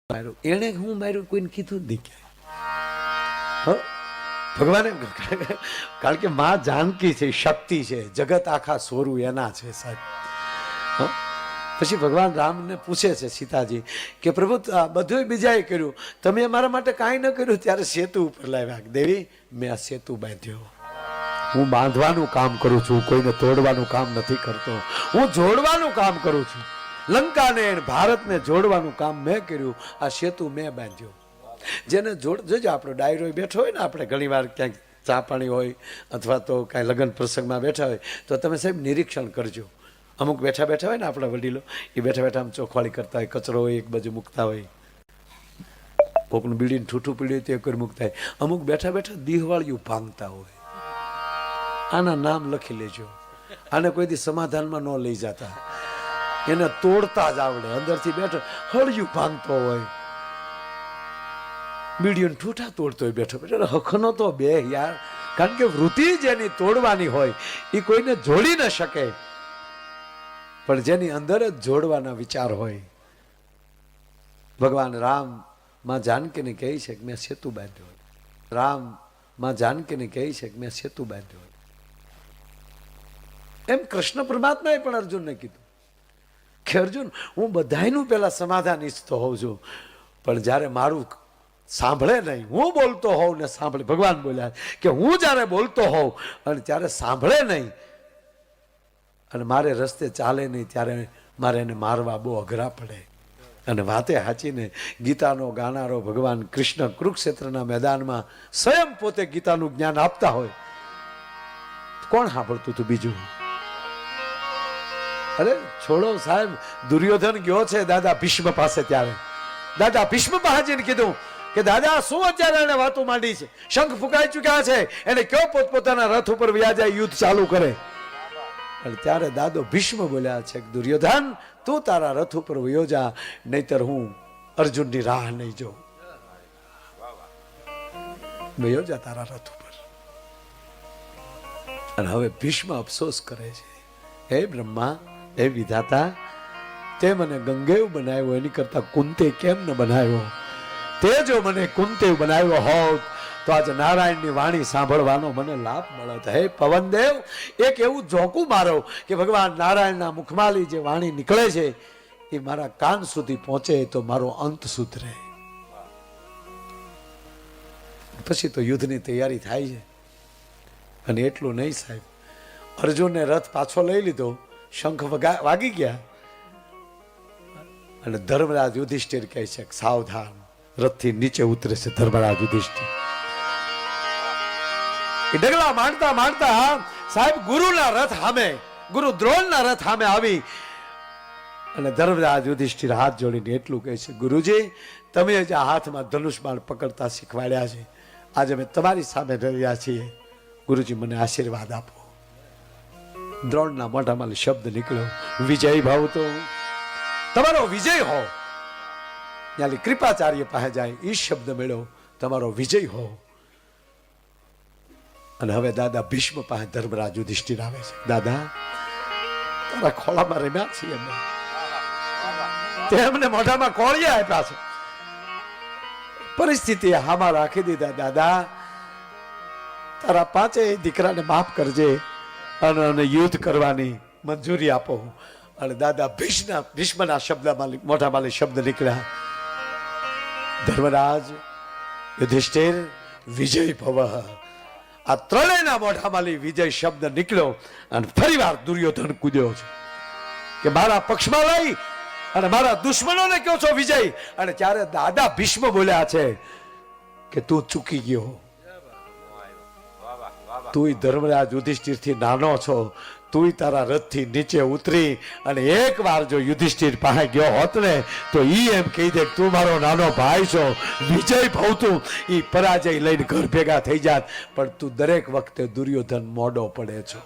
માર્યું એને હું માર્યું કોઈને કીધું જ નહીં ક્યાંય. ભગવાને કારણ કે માં જાનકી છે, શક્તિ છે, જગત આખા સોરું એના છે સાહેબ. પછી ભગવાન રામને પૂછે છે સીતાજી કે પ્રભુ બધું બીજાએ કર્યું, તમે અમારા માટે કાંઈ ન કર્યું. ત્યારે સેતુ ઉપર લાવ્યા. દેવી મેં આ સેતુ બાંધ્યો, હું બાંધવાનું કામ કરું છું, કોઈને તોડવાનું કામ નથી કરતો, હું જોડવાનું કામ કરું છું. લંકાને ભારતને જોડવાનું કામ મેં કર્યું, આ સેતુ મેં બાંધ્યો. જેને જોજો આપણો ડાયરો બેઠો હોય ને, આપણે ઘણી વાર ક્યાંક ચા પાણી હોય અથવા તો કાંઈ લગ્ન પ્રસંગમાં બેઠા હોય તો તમે સાહેબ નિરીક્ષણ કરજો. અમુક બેઠા બેઠા હોય ને આપણા વડીલો, એ બેઠા બેઠા આમ ચોખવાળી કરતા હોય, કચરો હોય એક બાજુ મૂકતા હોય, કોકનું બીડીને ઠૂઠું પીડ્યું તે કરી મૂકતા હોય. અમુક બેઠા બેઠા દીહવાળિયું ભાંગતા હોય. આના નામ લખી લેજો. આને કોઈ દી સમાધાનમાં ન લઈ જતા, એને તોડતા જ આવડે. અંદરથી બેઠો હળિયું ભાંગતો હોય, બીડીઓને ઠૂઠા તોડતો હોય બેઠો બેઠો. હખનો તો બે યાર, કારણ કે વૃત્તિ જેની તોડવાની હોય એ કોઈને જોડી ન શકે, પણ જેની અંદર જ જોડવાના વિચાર હોય. ભગવાન રામ માં જાનકીને કહે છે કે મેં સેતુ બાંધ્યો. રામ માં જાનકીને કહે છે કે મેં સેતુ બાંધ્યો. એમ કૃષ્ણ પરમાત્માએ પણ અર્જુનને કીધું કે અર્જુન, હું બધાયનું પહેલા સમાધાન ઈચ્છતો હોઉં છું, પણ જ્યારે મારું સાંભળે નહીં, હું બોલતો હોઉં ને સાંભળે. ભગવાન બોલ્યા કે હું જ્યારે બોલતો હોઉં અને ત્યારે સાંભળે નહીં અને મારે રસ્તે ચાલે નહીં, ત્યારે મારે એને મારવા બહુ અઘરા પડે. અને વાતે હાચીને ગીતાનો ગાનારો ભગવાન કૃષ્ણ કુરુક્ષેત્રના મેદાનમાં સ્વયં પોતે ગીતાનું જ્ઞાન આપતા હોય, કોણ સાંભળતું હતું બીજું? અરે છોડો સાહેબ, દુર્યોધન ગયો છે દાદા ભીષ્મ પાસે. ત્યારે દાદા ભીષ્મ પાસેને કીધું કે દાદા શું અત્યારે એને વાતો માંડી છે, શંખ ફૂંકાઈ ચુક્યા છે, એને કયો પોતપોતાના રથ ઉપર વ્યા જાય, યુદ્ધ ચાલુ કરે. અને ત્યારે દાદો ભીષ્મ બોલ્યા છે કે દુર્યોધન, તું તારા રથ ઉપર વયો જા, નહીતર હું અર્જુનની રાહ નહીં જોઉં. વયો જા તારા રથ ઉપર. અને હવે ભીષ્મ અફસોસ કરે છે, હે બ્રહ્મા, હે વિધાતા, તે મને ગંગેવ બનાવ્યો, એની કરતા કુંતે કેમ ન બનાવ્યો? તે જો મને કુંતે બનાવ્યો હોત તો આજે નારાયણની વાણી સાંભળવાનો મને લાભ મળત. હે પવનદેવ, એક એવું ઝોકું મારો કે ભગવાન નારાયણના મુખમાંથી જે વાણી નીકળે છે એ મારા કાન સુધી પહોંચે તો મારો અંત સુધરે. પછી તો યુદ્ધની તૈયારી થાય છે. અને એટલું નહીં સાહેબ, અર્જુનને રથ પાછો લઈ લીધો, શંખ વાગી ગયા, અને ધર્મરાજ યુધિષ્ઠિર કહે છે સાવધાન, રથથી નીચે ઉતરે છે ધર્મરાજ યુધિષ્ઠિર. એ ડગલા માંડતા માંડતા સાહેબ ગુરુના રથ સામે, ગુરુ દ્રોણના રથ સામે આવી અને ધર્મરાજ યુધિષ્ઠિર હાથ જોડીને એટલું કહે છે, ગુરુજી, તમે જે હાથમાં ધનુષ બાણ પકડતા શીખવાડ્યા છે, આજે અમે તમારી સામે રહ્યા છીએ, ગુરુજી મને આશીર્વાદ આપો. દ્રોણના મોઢામાં શબ્દ નીકળ્યો, વિજય ભાવ તો તમારો વિજય હો. ત્યાં કૃપાચાર્ય પાસે જાય, એ શબ્દ મળ્યો, તમારો વિજય હો. અને હવે દાદા ભીષ્મ પાસે ધર્મરાજ યુધિષ્ઠિર આવે છે, દાદા તારા ખોળામાં રમ્યા છીએ અમે, તેમને મોઢામાં કોળિયા આપ્યા છે, પરિસ્થિતિ હામાં રાખી દીધા. દાદા તારા પાંચેય દીકરાને માફ કરજે અને યુદ્ધ કરવાની મંજૂરી આપો. અને દાદા ભીષ્મના શબ્દમાં મોઢામાં શબ્દ નીકળ્યા, ધર્મરાજ યુધિષ્ઠિર વિજય ભવ. આ ત્રણેયના મોઢામાં વિજય શબ્દ નીકળ્યો અને ફરીવાર દુર્યોધન કૂદ્યો છે કે મારા પક્ષમાં લઈ અને મારા દુશ્મનોને કહો છો વિજય. અને ત્યારે દાદા ભીષ્મ બોલ્યા છે કે તું ચૂકી ગયો, તું ધર્મરાજ યુધિષ્ઠિર થી નાનો છો, તું તારા રથથી નીચે ઉતરી અને એક વાર જો યુધિષ્ઠિર પાસે ગયો હોત ને તો ઈ એમ કહી દે તું મારો નાનો ભાઈ છો, વિજય ભવતું ઈ પરાજય લઈને ઘર ભેગા થઈ જાત. પણ તું દરેક વખતે દુર્યોધન મોડો પડે છો.